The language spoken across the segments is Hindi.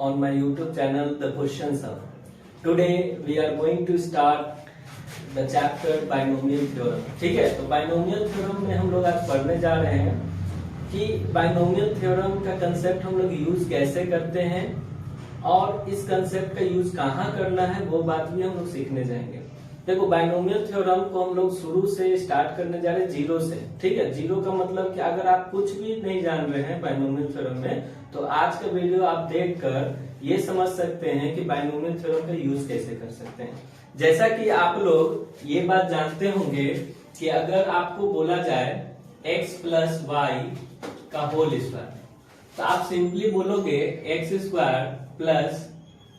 on my YouTube channel The Question Sum. Today we are going to start the chapter binomial theorem. ठीक है, तो binomial theorem में हम लोग आज पढ़ने जा रहे हैं कि binomial theorem का कंसेप्ट हम लोग यूज कैसे करते हैं और इस कंसेप्ट का यूज कहाँ करना है वो बात भी हम लोग सीखने जाएंगे। देखो बाइनोमियल थ्योरम को हम लोग शुरू से स्टार्ट करने जा रहे हैं जीरो से। ठीक है, जीरो का मतलब कि अगर आप कुछ भी नहीं जान रहे हैं बाइनोमियल थ्योरम में तो आज का वीडियो आप देखकर ये समझ सकते हैं कि बाइनोमियल थ्योरम का यूज कैसे कर सकते हैं। जैसा कि आप लोग ये बात जानते होंगे कि अगर आपको बोला जाए x प्लस वाई का होल स्क्वायर तो आप सिंपली बोलोगे X square plus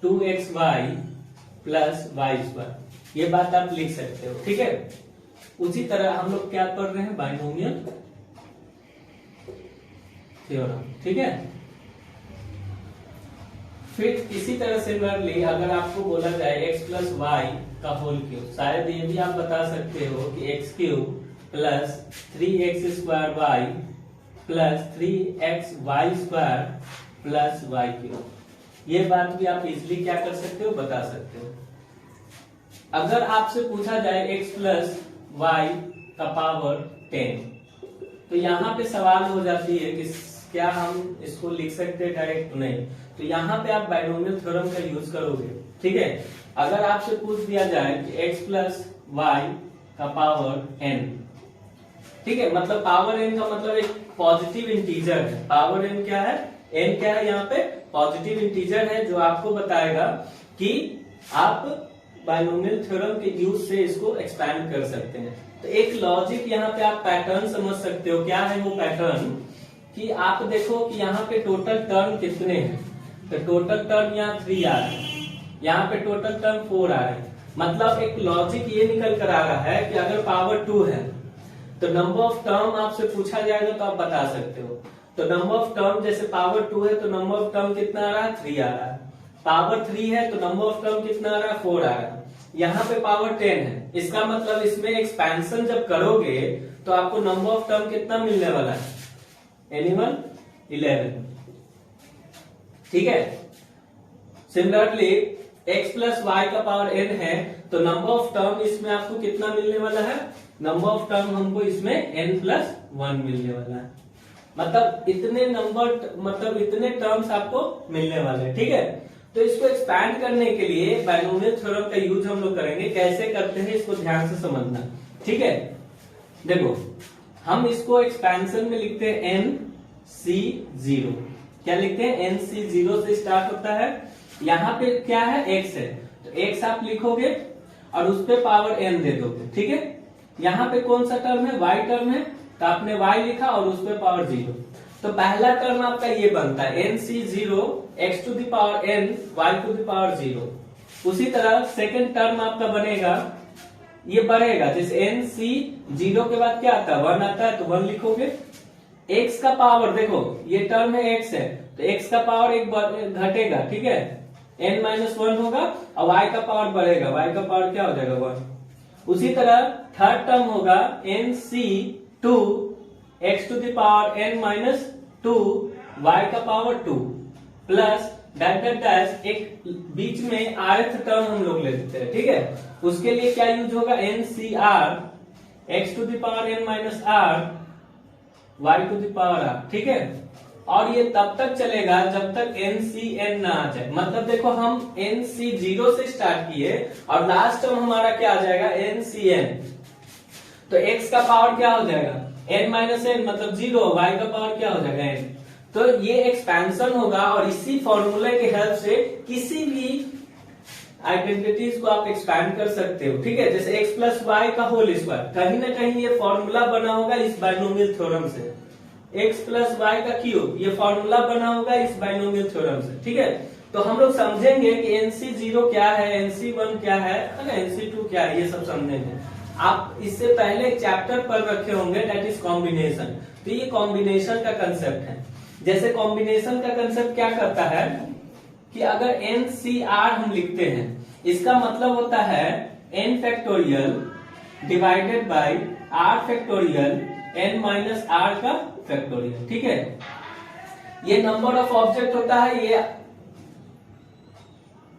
2xy plus Y square, ये बात आप लिख सकते हो। ठीक है, उसी तरह हम लोग क्या पढ़ रहे हैं बाइनोमियल थ्योरम। ठीक है, फिर इसी तरह सिमिलरली अगर आपको बोला जाए x प्लस वाई का होल क्यूब, शायद ये भी आप बता सकते हो कि X cube plus 3x square Y plus 3x Y square plus Y cube, ये बात भी आप इजिली क्या कर सकते हो, बता सकते हो। अगर आपसे पूछा जाए x प्लस वाई का पावर 10 तो यहाँ पे सवाल हो जाती है कि क्या हम इसको लिख सकते हैं डायरेक्ट? नहीं, तो यहाँ पे आप बाइनोमियल थ्योरम का यूज करोगे। ठीक है, अगर आपसे पूछ दिया जाए कि x प्लस वाई का पावर n, ठीक है, मतलब पावर n का मतलब एक पॉजिटिव इंटीजर है। पावर n क्या है? n क्या है? यहाँ पे पॉजिटिव इंटीजर है जो आपको बताएगा कि आप बाइनोमियल थ्योरम के यूज से इसको एक्सपैंड कर सकते हैं। तो एक लॉजिक यहाँ पे आप पैटर्न समझ सकते हो। क्या है वो पैटर्न कि आप देखो कि यहाँ पे टोटल टर्म कितने हैं, तो टोटल टर्म यहाँ 3 आ रहे हैं, यहाँ पे टोटल टर्म 4 आ रहे हैं। मतलब एक लॉजिक ये निकल कर आ रहा है कि अगर पावर 2 है तो नंबर ऑफ टर्म आपसे पूछा जाएगा तो आप बता सकते हो। तो नंबर ऑफ टर्म जैसे पावर 2 है तो नंबर ऑफ टर्म कितना आ रहा है? 3 आ रहा है। पावर 3 है तो नंबर ऑफ टर्म कितना आ रहा है? 4 आ रहा है। यहाँ पे पावर 10 है, इसका मतलब इसमें एक्सपेंशन जब करोगे तो आपको नंबर ऑफ टर्म कितना मिलने वाला है? एनिमल 11। ठीक है, सिमिलरली x प्लस वाई का पावर n है तो नंबर ऑफ टर्म इसमें आपको कितना मिलने वाला है? नंबर ऑफ टर्म हमको इसमें n प्लस 1 मिलने वाला है। मतलब इतने नंबर, मतलब इतने टर्म्स आपको मिलने वाले हैं। ठीक है, तो इसको एक्सपैंड करने के लिए बाइनोमियल थ्योरम का यूज हम लोग करेंगे। कैसे करते हैं इसको ध्यान से समझना। ठीक है, देखो हम इसको एक्सपेंशन में लिखते हैं NC0। क्या लिखते हैं? NC0 से स्टार्ट होता है। यहाँ पे क्या है? x है, तो x आप लिखोगे और उस पे पावर n दे दोगे। ठीक है, यहाँ पे कौन सा टर्म है? y टर्म है, तो आपने y लिखा और उस पे पावर 0। तो पहला टर्म आपका ये बनता है NC0 x to the power n y to the power 0। उसी तरह सेकंड टर्म आपका बनेगा, ये बढ़ेगा, जैसे NC0 के बाद क्या आता है? 1 आता है, तो 1 लिखोगे। x का पावर देखो ये टर्म है x है तो x का पावर एक घटेगा। ठीक है, n माइनस 1 होगा और y का पावर बढ़ेगा, y का पावर क्या हो जाएगा? 1। उसी तरह थर्ड टर्म होगा NC2 x to the power n minus 2 y का power 2 plus dash dash dash एक बीच में rth टर्म हम लोग ले लेते हैं। ठीक है, उसके लिए क्या यूज होगा? NCR x to the power n minus r y to the power r। ठीक है, और ये तब तक चलेगा जब तक NCN ना आ जाए। मतलब देखो हम NC0 से स्टार्ट किए और लास्ट टर्म हमारा क्या आ जाएगा? NCN। तो x का पावर क्या हो जाएगा? n माइनस n मतलब 0, y का पावर क्या हो जाएगा? n। तो ये एक्सपेंशन होगा और इसी फॉर्मूले के हेल्प से किसी भी आइडेंटिटीज को आप एक्सपैंड कर सकते हो। ठीक है, जैसे x प्लस वाई का होल स्क्वायर, कहीं ना कहीं ये फॉर्मूला बना होगा इस बाइनोमियल थ्योरम से। x प्लस वाई का क्यूब, ये फॉर्मूला बना होगा इस बाइनोमियल थ्योरम से। ठीक है, तो हम लोग समझेंगे कि NC0 क्या है, NC1 क्या है, NC2 क्या है, ये सब समझेंगे। आप इससे पहले एक चैप्टर पढ़ रखे होंगे दैट इज कॉम्बिनेशन। तो ये कॉम्बिनेशन का कंसेप्ट है। जैसे कॉम्बिनेशन का कंसेप्ट क्या करता है कि अगर NCR हम लिखते हैं, इसका मतलब होता है n factorial divided by r factorial n minus r का फैक्टोरियल। ठीक है, ये नंबर ऑफ ऑब्जेक्ट होता है, ये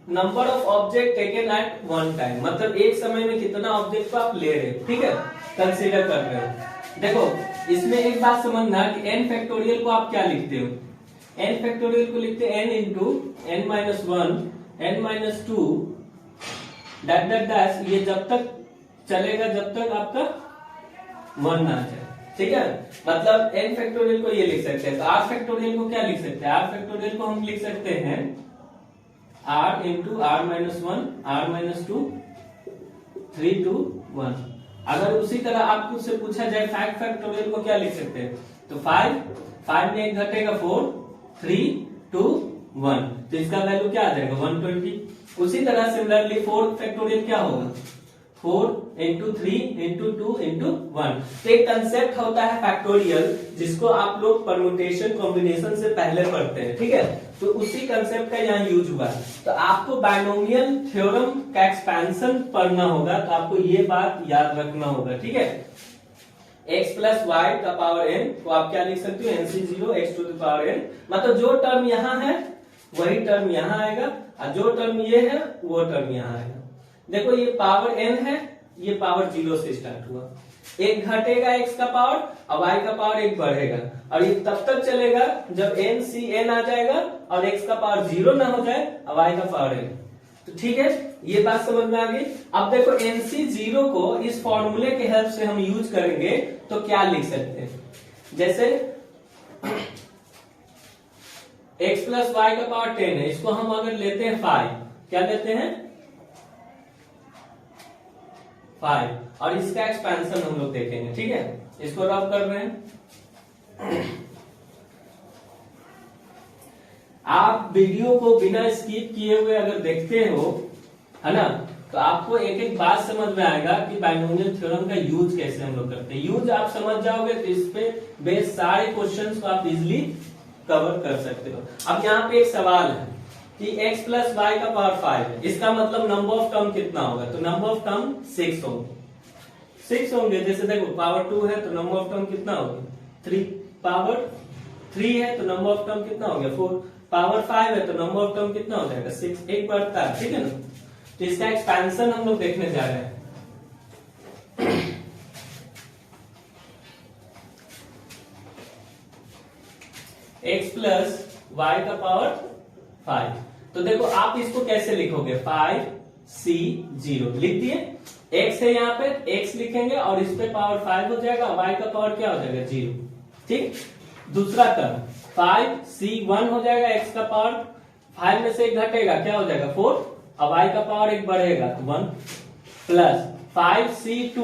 number of object taken at one time, मतलब एक समय में कितना ऑब्जेक्ट को आप ले रहे हो, ठीक है, कंसीडर कर रहे हो। देखो इसमें एक बात समझना कि n फैक्टोरियल को आप क्या लिखते हो, n फैक्टोरियल को लिखते हैं n into n minus one n minus two that that dash, ये जब तक चलेगा जब तक आपका वन ना आ जाए, ठीक है। मतलब n फैक्टोरियल को ये लिख सकते हैं, तो r फैक्टोरियल को क्या लिख सकते हैं, r फैक्टोरियल को हम लिख सकते हैं r into R minus one R minus two 3 2 1। अगर उसी तरह आपको से पूछा जाए 5 फैक्टोरियल को क्या लिख सकते हैं, तो 5 में एक घटेगा 4 3 2 1, तो इसका वैल्यू क्या आ जाएगा 120। उसी तरह सिमिलरली 4 फैक्टोरियल क्या होगा 4 इंटू 3 इंटू 2 इंटू 1। तो एक कंसेप्ट होता है फैक्टोरियल जिसको आप लोग परम्यूटेशन कॉम्बिनेशन से पहले पढ़ते हैं, ठीक है, तो उसी कंसेप्ट का यहाँ यूज हुआ है। तो आपको बायनोमियल थ्योरम का एक्सपेंशन पढ़ना होगा, तो आपको ये बात याद रखना होगा, ठीक है। x प्लस वाई का पावर n को आप क्या लिख सकते हो nc0 x to the power n, मतलब जो टर्म यहाँ है वही टर्म यहाँ आएगा और जो टर्म ये है वो टर्म यहाँ आएगा। देखो ये पावर n है, ये पावर 0 से स्टार्ट हुआ, एक घटेगा x का पावर और y का पावर एक बढ़ेगा, और ये तब तक चलेगा जब n c n आ जाएगा और x का पावर 0 ना हो जाए और y का पावर n। तो ठीक है, ये बात समझ में आ गई। अब देखो nc0 को इस फॉर्मूले के हेल्प से हम यूज करेंगे तो क्या लिख सकते हैं, जैसे x प्लस वाई का पावर 10 है, इसको हम अगर लेते हैं 5, क्या लेते हैं 5, और इसका एक्सपेंशन हम लोग देखेंगे, ठीक है। इसको रब कर रहे हैं। आप वीडियो को बिना स्किप किए हुए अगर देखते हो, है ना, तो आपको एक एक बात समझ में आएगा कि बायनोमियल थ्योरम का यूज कैसे हम लोग करते हैं। यूज आप समझ जाओगे तो इस पे बेस सारे क्वेश्चंस को आप इजिली कवर कर सकते हो। अब यहाँ पे एक सवाल है कि x प्लस वाई का पावर 5 है, इसका मतलब नंबर ऑफ टर्म कितना होगा, तो नंबर ऑफ टर्म 6 होंगे। 6 होंगे, जैसे देखो पावर 2 है तो नंबर ऑफ टर्म कितना होगा 3, पावर 3 है तो नंबर ऑफ टर्म कितना हो गया 4, पावर 5 है तो नंबर ऑफ टर्म कितना हो जाएगा 6, एक बढ़ता है, ठीक है ना। तो इसका एक्सपेंशन हम लोग देखने जा रहे हैं। x प्लस वाई का पावर 5, तो देखो आप इसको कैसे लिखोगे 5c0 लिख दिए, x है यहाँ पे x लिखेंगे और इस पे पावर 5 हो जाएगा, y का पावर क्या हो जाएगा 0, ठीक। दूसरा टर्म 5c1 हो जाएगा, x का पावर 5 में से एक घटेगा क्या हो जाएगा 4, और y का पावर एक बढ़ेगा 1, प्लस 5c2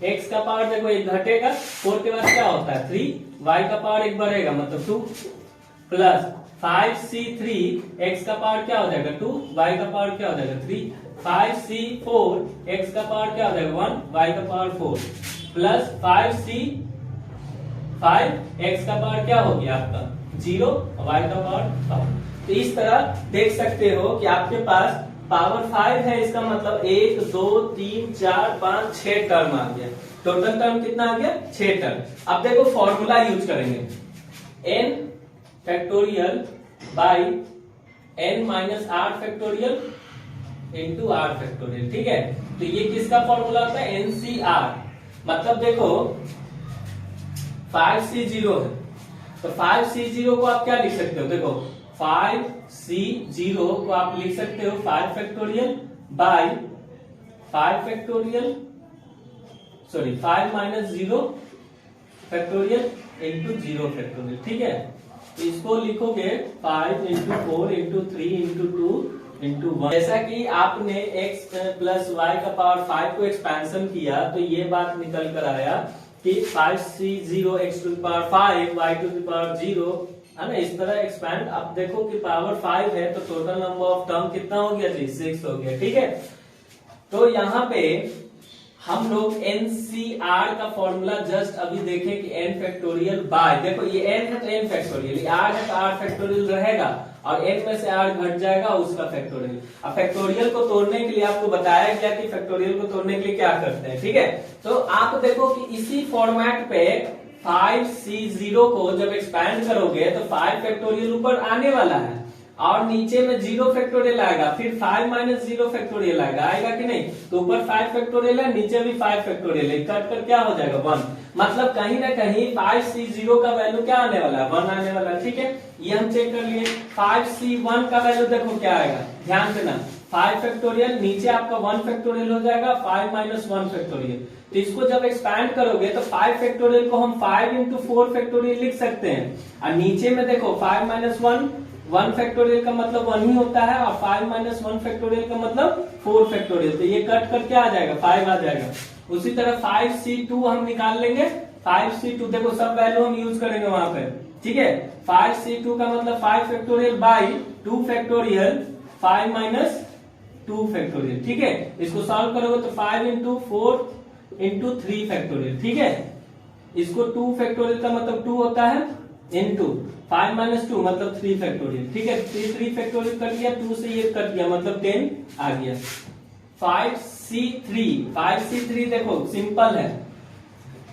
x का पावर देखो एक घटेगा, 4 के बाद क्या होता है 3, y का पावर एक बढ़ेगा मतलब 2, प्लस 5c3 x का पावर क्या हो जाएगा 2, y का पावर क्या हो जाएगा 3, 5c4 x का पावर क्या हो जाएगा 1, y का पावर 4, प्लस 5c5 x का पावर क्या हो गया आपका 0, y का पावर 5। तो इस तरह देख सकते हो कि आपके पास पावर 5 है, इसका मतलब 1 2 3 4 5 6 टर्म आ गया, टोटल टर्म कितना आ गया 6 टर्म। अब देखो फॉर्मूला यूज करेंगे n factorial by n minus r factorial into r factorial, ठीक है। तो ये किसका फॉर्मूला होता है NCR, मतलब देखो 5c0 है तो 5c0 को आप क्या लिख सकते हो, देखो 5c0 को आप लिख सकते हो 5 factorial by 5 factorial, sorry 5 minus 0 factorial into 0 factorial, ठीक है। इसको लिखोगे 5 इंटू 4 इंटू 3 इंटू 2 इंटू 1। जैसा कि आपने x प्लस वाई का पावर 5 को एक्सपेंशन किया तो ये बात निकल कर आया कि 5c0 x to the power 5 y to the power 0, है ना, इस तरह एक्सपैंड। अब देखो कि पावर 5 है तो टोटल नंबर ऑफ टर्म कितना हो गया जी 6 हो गया, ठीक है। तो यहाँ पे हम लोग NCR का फॉर्मूला जस्ट अभी देखें कि n फैक्टोरियल बाय, देखो ये n है तो n फैक्टोरियल, r है तो r फैक्टोरियल रहेगा और n में से r घट जाएगा उसका फैक्टोरियल। अब फैक्टोरियल को तोड़ने के लिए आपको बताया गया कि फैक्टोरियल को तोड़ने के लिए क्या करते हैं, ठीक है। तो आप देखो कि इसी फॉर्मेट पे 5c0 को जब एक्सपैंड करोगे तो 5 फैक्टोरियल ऊपर आने वाला है और नीचे में 0 फैक्टोरियल आएगा, फिर 5 माइनस 0 फैक्टोरियल आएगा कि नहीं? तो ऊपर 5 फैक्टोरियल है, नीचे भी 5 फैक्टोरियल है, कट कर क्या हो जाएगा 1। मतलब कहीं ना कहीं 5C0 का वैल्यू क्या आने वाला है? 1 आने वाला है। ठीक है, ये हम चेक कर लिए। 5C1 का वैल्यू देखो क्या आएगा, ध्यान देना, 5 फैक्टोरियल, नीचे आपका 1 फैक्टोरियल हो जाएगा, 5 माइनस 1 फैक्टोरियल। तो इसको जब एक्सपैंड करोगे तो 5 फैक्टोरियल को हम 5 इंटू 4 फैक्टोरियल लिख सकते हैं। और नीचे में देखो 5 माइनस 1 फैक्टोरियल का मतलब 1 ही होता है, और 5 माइनस 1 फैक्टोरियल का मतलब 4 फैक्टोरियल। तो ये कट कर क्या आ जाएगा? 5 आ जाएगा। उसी तरह 5C2 हम निकाल लेंगे। 5C2 देखो सब वैल्यू हम यूज करेंगे वहां पे। ठीक है, 5C2 का मतलब 5 factorial by 2 factorial 5 minus 2 factorial. ठीक है, इसको सॉल्व करोगे तो 5 इंटू 4 इंटू 3 फैक्टोरियल। ठीक है, इसको 2 फैक्टोरियल का मतलब 2 होता है, इंटू 5 माइनस 2 मतलब 3 फैक्टोरियल। ठीक है, 3 फैक्टोरियल कर लिया, 2 से ये कट गया मतलब 10 आ गया। 5C3 देखो सिंपल है,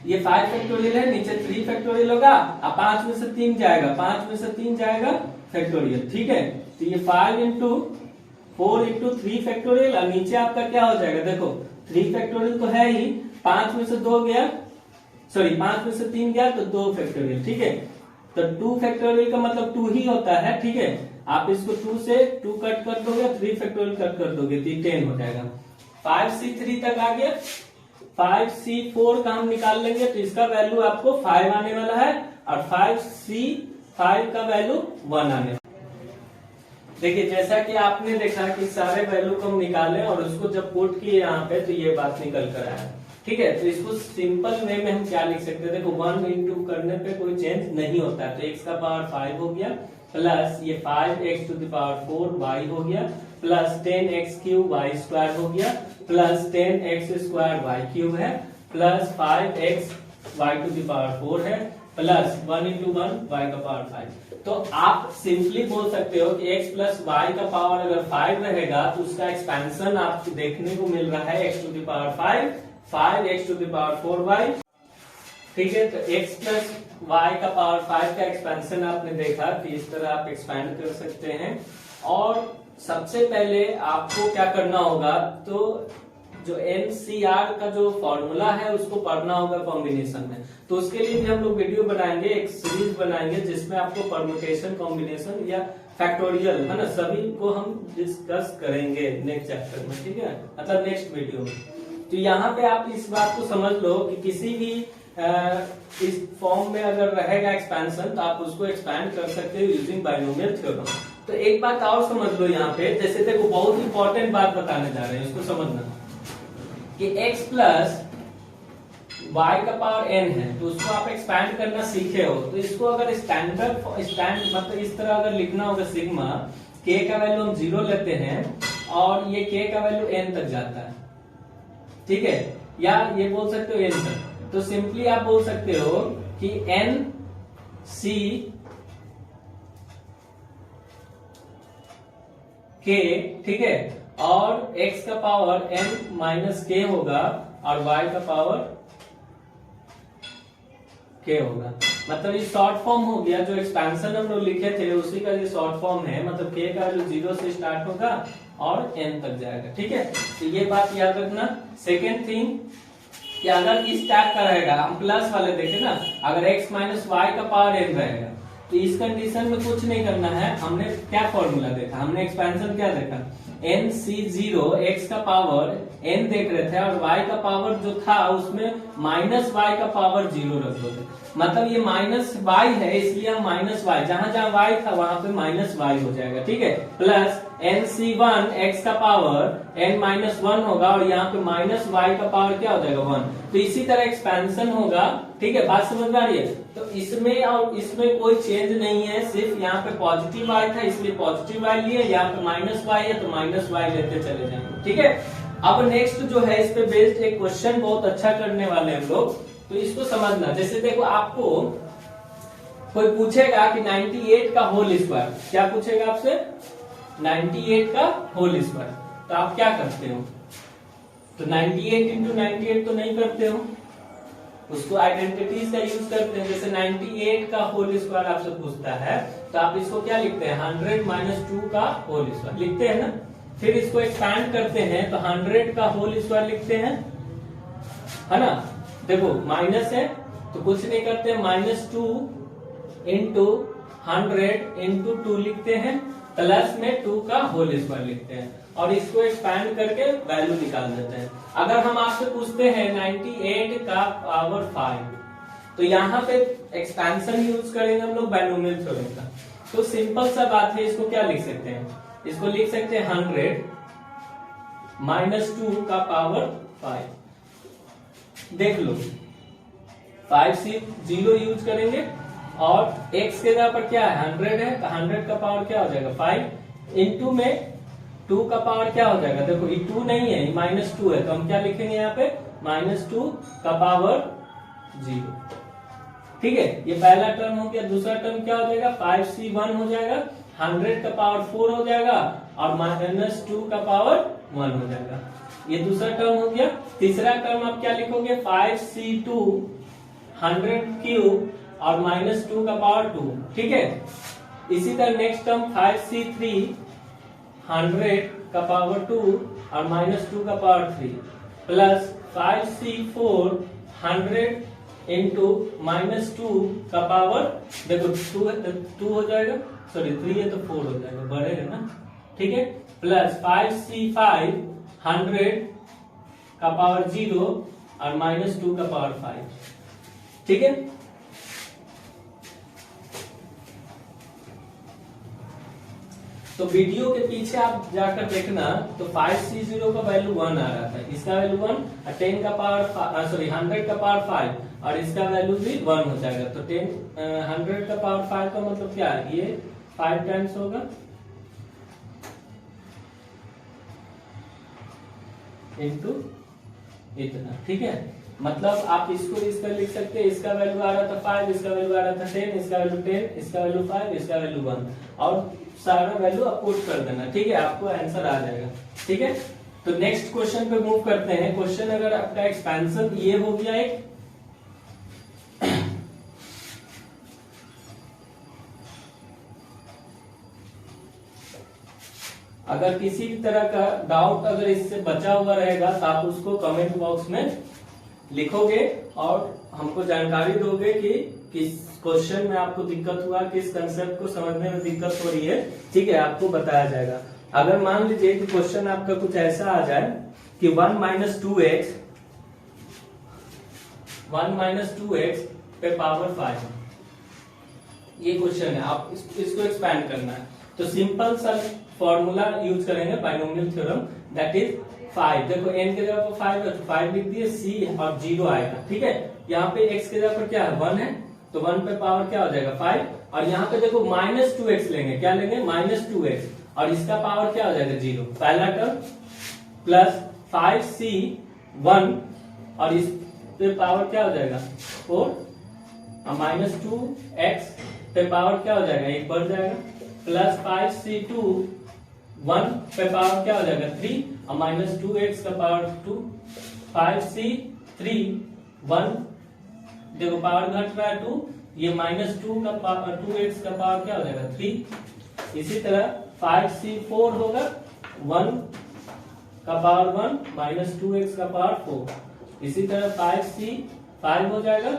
ये 5 फैक्टोरियल है, नीचे 3 फैक्टोरियल होगा, अब 5 में से 3 जाएगा, 5 में से 3 जाएगा फैक्टोरियल। ठीक है, तो ये 5 इंटू 4 इंटू 3 फैक्टोरियल, और नीचे आपका क्या हो जाएगा? देखो 3 फैक्टोरियल तो है ही, 5 में से 2 गया, सॉरी 5 में से 3 गया तो 2 फैक्टोरियल। ठीक है, तो 2 फैक्टोरियल का मतलब 2 ही होता है। ठीक है, आप इसको 2 से 2 कट कर दोगे, 3 फैक्टोरियल कट कर दोगे तो 10 हो जाएगा। 5C3 तक आ गया। 5C4 का हम निकाल लेंगे तो इसका वैल्यू आपको 5 आने वाला है, और 5C5 का वैल्यू 1 आने वाला है। देखिए जैसा कि आपने देखा कि सारे वैल्यू को हम निकाले और उसको जब पुट किए यहाँ पे तो ये बात निकल कर आया। ठीक है, तो इसको सिंपल वे में हम क्या लिख सकते हैं? देखो 1 इंटू करने पे कोई चेंज नहीं होता है, तो x का पावर 5 हो गया, प्लस ये 5x to the power 4 y हो गया, plus 10x cube Y square हो गया, plus 10x square Y cube है, plus 5x y to the power 4 है, प्लस 1 इंटू 1 y का पावर 5। तो आप सिंपली बोल सकते हो कि x प्लस वाई का पावर अगर 5 रहेगा तो उसका एक्सपेंशन आपको देखने को मिल रहा है x to the power 5, 5x to the power 4y। ठीक है, तो x प्लस वाई का पावर 5 का एक्सपेंशन आपने देखा कि इस तरह आप एक्सपेंड कर सकते हैं। और सबसे पहले आपको क्या करना होगा, तो जो NCR का जो फॉर्मूला है उसको पढ़ना होगा कॉम्बिनेशन में। तो उसके लिए भी हम लोग वीडियो बनाएंगे, एक सीरीज बनाएंगे जिसमें आपको परम्यूटेशन, कॉम्बिनेशन या फैक्टोरियल है ना, सभी को हम डिस्कस करेंगे नेक्स्ट चैप्टर में। ठीक है, मतलब नेक्स्ट वीडियो में। तो यहाँ पे आप इस बात को समझ लो कि किसी भी इस फॉर्म में अगर रहेगा एक्सपेंशन तो आप उसको एक्सपैंड कर सकते हो यूजिंग बाइनोमियल थ्योरम। तो एक बात और समझ लो यहाँ पे, जैसे देखो बहुत इंपॉर्टेंट बात बताने जा रहे हैं, इसको समझना कि x प्लस y का पावर n है, तो उसको आप एक्सपैंड करना सीखे हो, तो इसको अगर स्टैंड मतलब इस तरह अगर लिखना होगा, सिग्मा k का वैल्यू हम 0 लेते हैं और ये k का वैल्यू n तक जाता है। ठीक है, या ये बोल सकते हो n तक, तो सिंपली आप बोल सकते हो कि n c k, ठीक है, और x का पावर n माइनस k होगा और y का पावर k होगा। मतलब ये शॉर्ट फॉर्म हो गया, जो एक्सपेंशन हम लोग लिखे थे उसी का ये शॉर्ट फॉर्म है। मतलब k का जो 0 से स्टार्ट होगा और n तक जाएगा। ठीक है, तो ये बात याद रखना। सेकेंड थिंग कि अगर इस टाइप का रहेगा, हम प्लस वाले देखे ना, अगर x माइनस वाई का पावर n रहेगा तो इस कंडीशन में कुछ नहीं करना है। हमने क्या फॉर्मूला देखा, हमने एक्सपेंशन क्या देखा, NC0 x का पावर n देख रहे थे और y का पावर जो था उसमें माइनस y का पावर 0 रख दो थे। मतलब ये माइनस y है इसलिए हम माइनस y, जहां जहां y था वहां पे माइनस y हो जाएगा। ठीक है, प्लस NC1 x का पावर n माइनस 1 होगा और यहाँ पे माइनस y का पावर क्या हो जाएगा 1। तो इसी तरह एक्सपेंशन होगा। ठीक है, बात समझ में आ रही है? तो इसमें और इसमें कोई चेंज नहीं है, सिर्फ यहाँ पे पॉजिटिव y था इसलिए पॉजिटिव y लिए, यहाँ पे माइनस y है तो माइनस y लेते चले जाएंगे। ठीक है, अब नेक्स्ट जो है इस पे बेस्ड एक क्वेश्चन बहुत अच्छा करने वाले हैं हम लोग, तो इसको समझना। जैसे देखो आपको कोई पूछेगा कि 98 का होल स्क्वायर, क्या पूछेगा आपसे, 98 का होल स्क्वायर, तो आप क्या करते हो? तो 98 इंटू 98 तो नहीं करते हो, उसको आइडेंटिटीज का यूज करते हैं। जैसे 98 का होल स्क्वायर आपसे पूछता है तो आप इसको क्या लिखते हैं, 100 माइनस 2 का होल स्क्वायर लिखते हैं ना। फिर इसको एक्सपैंड करते हैं तो 100 का होल स्क्वायर लिखते हैं, है ना। देखो माइनस है तो कुछ नहीं करते हैं, -2 इंटू 100 इंटू 2 लिखते हैं, प्लस में 2 का होल स्क्वायर लिखते हैं और इसको एक्सपैंड करके वैल्यू निकाल देते हैं। अगर हम आपसे पूछते हैं 98 का पावर 5 तो यहाँ पे एक्सपेंशन यूज करेंगे हम लोग बायनोमियल थ्योरम का। तो सिंपल सा बात है, इसको क्या लिख सकते हैं, इसको लिख सकते हैं 100 माइनस 2 का पावर 5। देख लो 5 से 0 यूज करेंगे और x के जगह पर क्या है 100 है तो 100 का पावर क्या हो जाएगा 5 इंटू में 2 का पावर क्या हो जाएगा, देखो ये 2 नहीं है, ये -2 है तो हम क्या लिखेंगे यहाँ पे -2 का पावर 0। ठीक है, ये पहला टर्म हो गया। दूसरा टर्म क्या हो जाएगा 5c1 हो जाएगा, 100 का पावर 4 हो जाएगा और -2 का पावर 1 हो जाएगा। ये दूसरा टर्म हो गया। तीसरा टर्म आप क्या लिखोगे 5c2 100 क्यूब और -2 का पावर 2। ठीक है, इसी तरह नेक्स्ट टर्म 5c3 100 का पावर 2 और -2 का पावर 3 प्लस 5c4 100 इंटू -2 का पावर, देखो 2 हो जाएगा, सॉरी 3 है तो 4 हो जाएगा, बढ़ेगा ना। ठीक है, प्लस 5c5 100 का पावर 0 और -2 का पावर 5। ठीक है, तो वीडियो के पीछे आप जाकर देखना तो 5c0 का वैल्यू 1 आ रहा था, इसका वैल्यू 1 और 10 का पावर सॉरी 100 का पावर 5 और इसका वैल्यू भी 1 हो जाएगा। तो 100 का पावर 5 का मतलब क्या है, ये 5 टाइम्स होगा इंटू इतना। ठीक है, मतलब आप इसको इस तरह लिख सकते हैं, इसका वैल्यू आ रहा था 5, इसका वैल्यू आ रहा था 10, इसका वैल्यू 10, इसका वैल्यू 5, इसका वैल्यू 1 और सारा वैल्यू आप पुट कर देना। ठीक है, आपको आंसर आ जाएगा। ठीक है, तो नेक्स्ट क्वेश्चन पे मूव करते हैं। क्वेश्चन अगर आपका एक्सपेंशन ये हो गया एक, अगर किसी भी तरह का डाउट अगर इससे बचा हुआ रहेगा तो आप उसको कमेंट बॉक्स में लिखोगे और हमको जानकारी दोगे कि किस क्वेश्चन में आपको दिक्कत हुआ, किस कंसेप्ट को समझने में दिक्कत हो रही है। ठीक है, आपको बताया जाएगा। अगर मान लीजिए कि क्वेश्चन आपका कुछ ऐसा आ जाए कि 1 माइनस 2x पे पावर 5, ये क्वेश्चन है, आप इसको एक्सपैंड करना है तो सिंपल सा फॉर्मूला यूज करेंगे बायनोमियल थ्योरम, दैट इज 5। देखो n के जगह पर 5 है तो 5 लिख दिए, c और 0 आएगा। ठीक है, यहाँ पे x के जगह पर क्या है 1 है तो 1 पे पावर क्या हो जाएगा 5 और यहाँ पे देखो -2x लेंगे, क्या लेंगे -2x और इसका पावर क्या हो जाएगा 0, पहला टर्म प्लस 5c1 और इस पे पावर क्या हो जाएगा 4 और -2x पे पावर क्या हो जाएगा 1 बढ़ जाएगा प्लस 5c2 1 पे पावर क्या हो जाएगा 3 और -2x का पावर 2, 5c3 1 देखो पावर घट रहा है 2, ये -2 का पावर 2x का पावर क्या हो जाएगा 3। इसी तरह 5c4 होगा 1 का पावर 1 -2x का पावर 4। इसी तरह 5c5 हो जाएगा।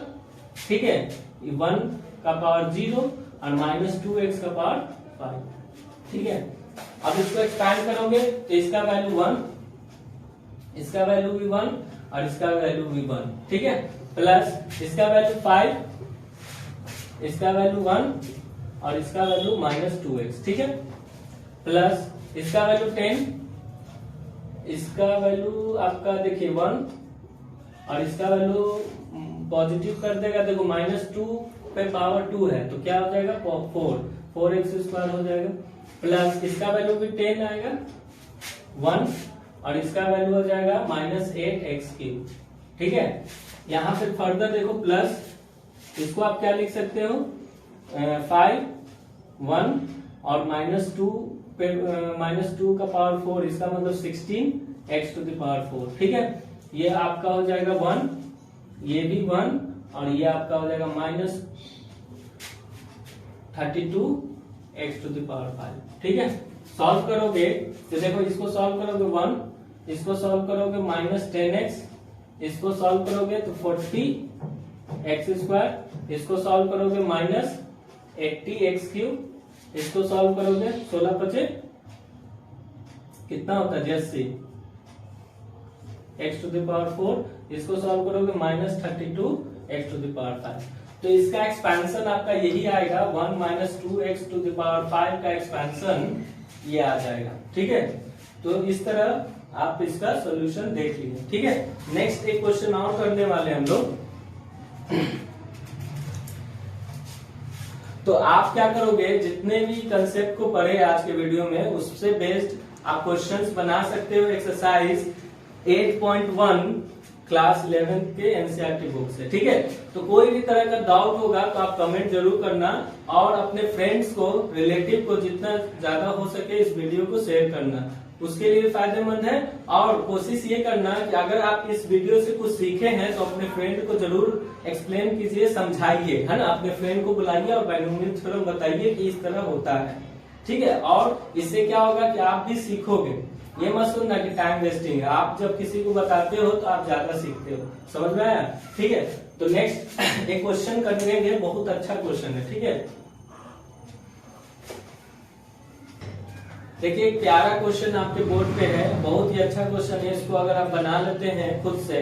ठीक है, 1 का पावर 0 और -2x का पावर 5। ठीक है, अब इसको एक्सपैंड करोगे तो इसका वैल्यू 1, इसका वैल्यू भी 1 और इसका वैल्यू भी 1। ठीक है, प्लस इसका वैल्यू 5, इसका वैल्यू 1 और इसका वैल्यू -2x। ठीक है, प्लस इसका वैल्यू 10, इसका वैल्यू आपका देखिए 1 और इसका वैल्यू पॉजिटिव कर देगा, देखो -2 पे पावर 2 है तो क्या हो जाएगा 4x² हो जाएगा, प्लस इसका वैल्यू भी 10 आएगा 1 और इसका वैल्यू हो जाएगा -8x³। ठीक है, यहाँ पे फर्दर देखो प्लस, इसको आप क्या लिख सकते हो 5 1 और -2 पे -2 का पावर 4, इसका मतलब 16x⁴। ठीक है, ये आपका हो जाएगा 1 ये भी 1 और ये आपका हो जाएगा माइनस 32x⁵, ठीक है। सॉल्व करोगे तो देखो, इसको सॉल्व करोगे 1, इसको सॉल्व करोगे माइनस 10x, इसको सॉल्व करोगे तो 40x², इसको सॉल्व करोगे माइनस 80x³, इसको सॉल्व करोगे 16×5 कितना होता है 80 x⁴, इसको सॉल्व करोगे माइनस 32x⁵। तो इसका एक्सपेंशन आपका यही आएगा 1 माइनस 2x⁵ का एक्सपेंशन ये आ जाएगा, ठीक है। तो इस तरह आप इसका सॉल्यूशन देख लीजिए, ठीक है। नेक्स्ट एक क्वेश्चन और करने वाले हम लोग। तो आप क्या करोगे, जितने भी कंसेप्ट को पढ़े आज के वीडियो में उससे बेस्ड आप क्वेश्चंस बना सकते हो एक्सरसाइज 8.1 क्लास 11 के एनसीईआरटी बुक से, ठीक है। तो कोई भी तरह का डाउट होगा तो आप कमेंट जरूर करना और अपने फ्रेंड्स को, रिलेटिव को जितना ज्यादा हो सके इस वीडियो को शेयर करना, उसके लिए फायदेमंद है। और कोशिश ये करना कि अगर आप इस वीडियो से कुछ सीखे हैं तो अपने फ्रेंड को जरूर एक्सप्लेन कीजिए, समझाइए, है ना। अपने फ्रेंड को बुलाइए और बायनोमियल थ्योरम बताइए कि इस तरह होता है, ठीक है। और इससे क्या होगा कि आप भी सीखोगे। ये मत सुनना कि टाइम वेस्टिंग है, आप जब किसी को बताते हो तो आप ज्यादा सीखते हो, समझ में आया, ठीक है। तो नेक्स्ट एक क्वेश्चन करेंगे, बहुत अच्छा क्वेश्चन है, ठीक है। देखिए एक प्यारा क्वेश्चन आपके बोर्ड पे है, बहुत ही अच्छा क्वेश्चन है। इसको अगर आप बना लेते हैं खुद से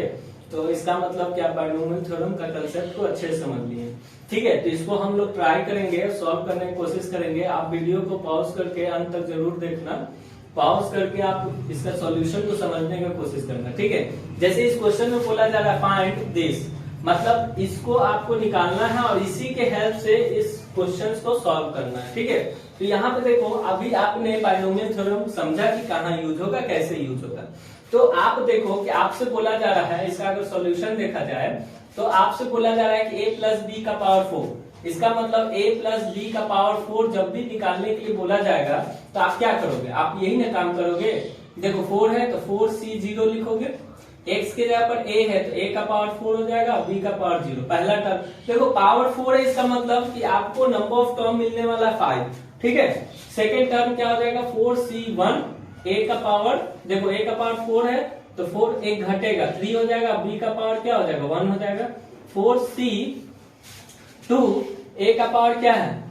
तो इसका मतलब कि आप बायनोमियल थ्योरम का कंसेप्ट को अच्छे से समझ लिए, ठीक है। तो इसको हम लोग ट्राई करेंगे, सॉल्व करने की कोशिश करेंगे। आप वीडियो को पॉज करके अंत तक जरूर देखना, पॉज करके आप इसका सॉल्यूशन को समझने की कोशिश करना, ठीक है। जैसे इस क्वेश्चन में बोला जा रहा है फाइंड दिस, मतलब इसको आपको निकालना है और इसी के हेल्प से इस क्वेश्चन को सॉल्व करना है, ठीक है। तो यहाँ पे देखो, अभी आपने बायनोमियल थ्योरम समझा कि कहाँ यूज होगा, कैसे यूज होगा। तो आप देखो कि आपसे बोला जा रहा है, इसका अगर सॉल्यूशन देखा जाए तो आपसे बोला जा रहा है कि a प्लस बी का पावर 4, इसका मतलब a प्लस बी का पावर 4 जब भी निकालने के लिए बोला जाएगा तो आप क्या करोगे, आप यही ना काम करोगे। देखो 4 है तो 4c0 लिखोगे, x के जगह पर a है तो a का पावर 4 हो जाएगा, b का पावर 0, पहला टर्म। देखो पावर 4 है, इसका मतलब कि आपको नंबर ऑफ टर्म मिलने वाला 5, ठीक है। सेकेंड टर्म क्या हो जाएगा 4c1, a का पावर, देखो a का पावर 4 है तो 4 एक घटेगा 3 हो जाएगा, b का पावर क्या हो जाएगा 1 हो जाएगा। 4c2, a का पावर क्या है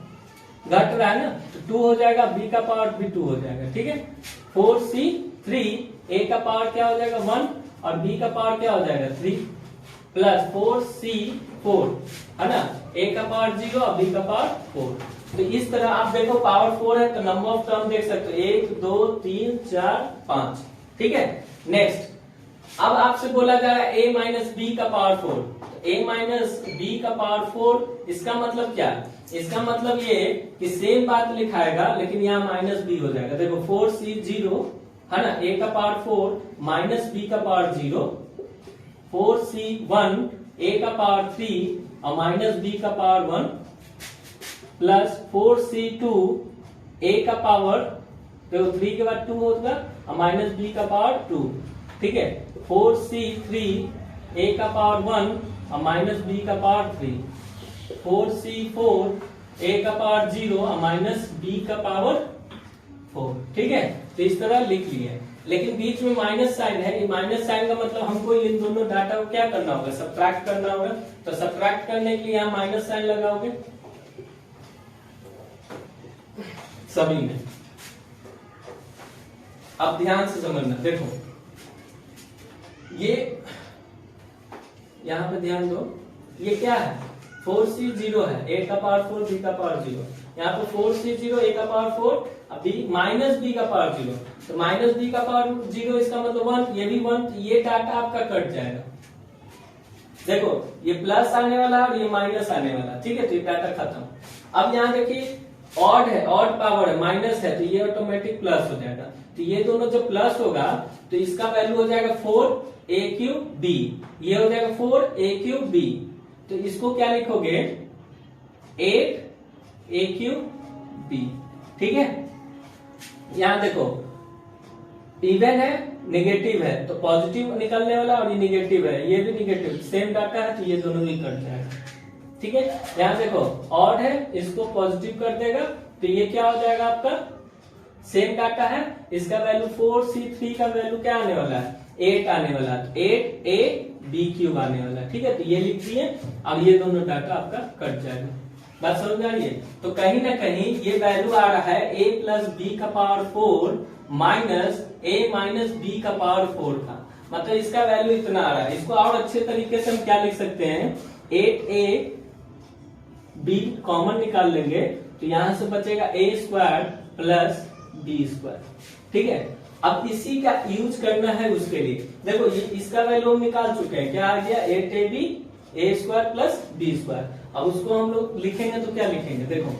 घट रहा है ना तो 2 हो जाएगा, b का पावर भी 2 हो जाएगा, ठीक है। 4c3, a का पावर क्या हो जाएगा 1 और b का पावर क्या हो जाएगा 3, प्लस 4c4 है ना, a का पावर 0 और b का पावर 4। तो इस तरह आप देखो पावर 4 है तो नंबर ऑफ टर्म देख सकते हो 1 2 3 4 5, ठीक है। नेक्स्ट अब आपसे बोला जा रहा है a माइनस बी का पावर 4, तो a माइनस बी का पावर 4, इसका मतलब क्या, इसका मतलब ये कि सेम बात लिखाएगा लेकिन यहाँ माइनस बी हो जाएगा। देखो 4c0 है ना, a का पावर 4 माइनस बी का पावर 0, 4c1 a का पावर 3 और माइनस बी का पावर 1, प्लस 4c2 a का पावर, देखो 3 के बाद 2 होगा और माइनस b का पावर 2, ठीक है। 4c3 a का पावर 1 और माइनस b का पावर 3, 4c4 a का पावर 0 और माइनस b का पावर 4, ठीक है। तो इस तरह लिख लिए, लेकिन बीच में माइनस साइन है, ये माइनस साइन का मतलब हमको इन दोनों डाटा को क्या करना होगा, सब्ट्रैक्ट करना होगा। तो सब्ट्रैक्ट करने के लिए यहाँ माइनस साइन लगाओगे सभी में। अब ध्यान से समझना, देखो ये यहां पे ध्यान दो, ये क्या है 4c0 है, a का पावर 4 b का पावर 0, यहाँ पे 4c0 a का पावर 4 अभी माइनस b का पावर 0, तो माइनस b का पावर 0 इसका मतलब 1, ये भी 1, तो ये डाटा आपका कट जाएगा। देखो ये प्लस आने वाला और ये माइनस आने वाला, ठीक है। तो ये डाटा खत्म। अब यहाँ देखिए ऑड है, ऑड पावर है, माइनस है तो ये ऑटोमेटिक प्लस हो जाएगा। तो ये दोनों जब प्लस होगा तो इसका वैल्यू हो जाएगा 4a3b, ये हो जाएगा 4a3b। तो इसको क्या लिखोगे 8a3b, ठीक है। यहां देखो इवन है नेगेटिव है तो पॉजिटिव निकलने वाला, और ये निगेटिव है ये भी निगेटिव, सेम डाटा है तो ये दोनों भी कट जाएगा। ठीक है, यहाँ देखो ऑड है, इसको पॉजिटिव कर देगा तो ये क्या हो जाएगा आपका, सेम डाटा है, इसका वैल्यू 4C3 का वैल्यू क्या आने वाला है, 8 आने वाला है, 8AB³ आने वाला है। ठीक है, तो ये लिख दिए, अब ये दोनों डाटा आपका कट जाएगा। बात समझ में आ रही है? तो कहीं ना कहीं ये वैल्यू आ रहा है a + b⁴ minus a - b⁴ का, मतलब इसका वैल्यू इतना आ रहा है। इसको और अच्छे तरीके से हम क्या लिख सकते हैं, 8ab कॉमन निकाल लेंगे तो यहां से बचेगा a² + b²। ठीक है, अब इसी का यूज करना है उसके लिए। देखो ये इसका वैल्यू हम निकाल चुके हैं, क्या आ गया, 8ab a² + b²। अब उसको हम लोग लिखेंगे तो क्या लिखेंगे, देखो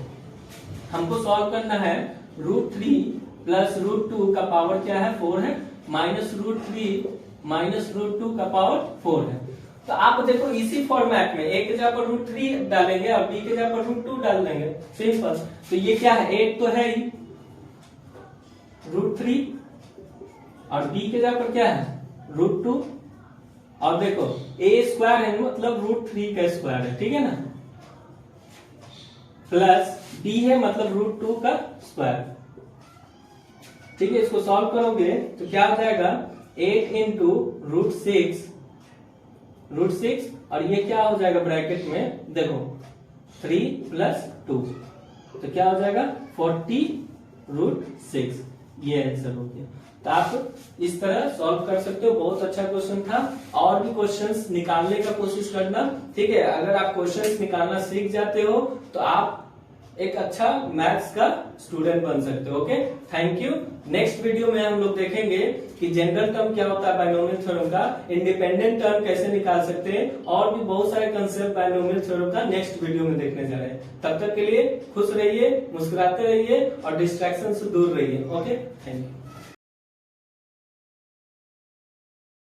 हमको सॉल्व करना है, √3 + √2 का पावर क्या है, 4 है, -√3 - √2 का पावर 4 है। तो आप देखो इसी फॉर्मेट में a के जगह पर √3 डालेंगे और b के जगह पर √2 डाल देंगे, सिंपल। तो ये क्या है, 8 तो है ही, √3 और b के जगह पर क्या है, √2, और देखो a² है मतलब √3 का स्क्वायर है, ठीक है ना, प्लस b है मतलब √2 का स्क्वायर। ठीक है, इसको सॉल्व करोगे तो क्या हो जाएगा, 8 × √6 और ये क्या हो जाएगा ब्रैकेट में, देखो 3 + 2 तो क्या हो जाएगा, 40√6। ये आंसर हो गया। तो आप इस तरह सॉल्व कर सकते हो, बहुत अच्छा क्वेश्चन था। और भी क्वेश्चंस निकालने का कोशिश करना, ठीक है। अगर आप क्वेश्चंस निकालना सीख जाते हो तो आप एक अच्छा मैथ्स का स्टूडेंट बन सकते हो। Okay, thank you. Next video में हम लोग देखेंगे कि जनरल टर्म क्या होता है बाइनोमियल थ्योरम का, इंडिपेंडेंट टर्म कैसे निकाल सकते हैं, और भी बहुत सारे कंसेप्ट बाइनोमियल थ्योरम का नेक्स्ट वीडियो में देखने जा रहे हैं। तब तक के लिए खुश रहिए, मुस्कुराते रहिए और डिस्ट्रैक्शन से दूर रहिए। Okay, thank you.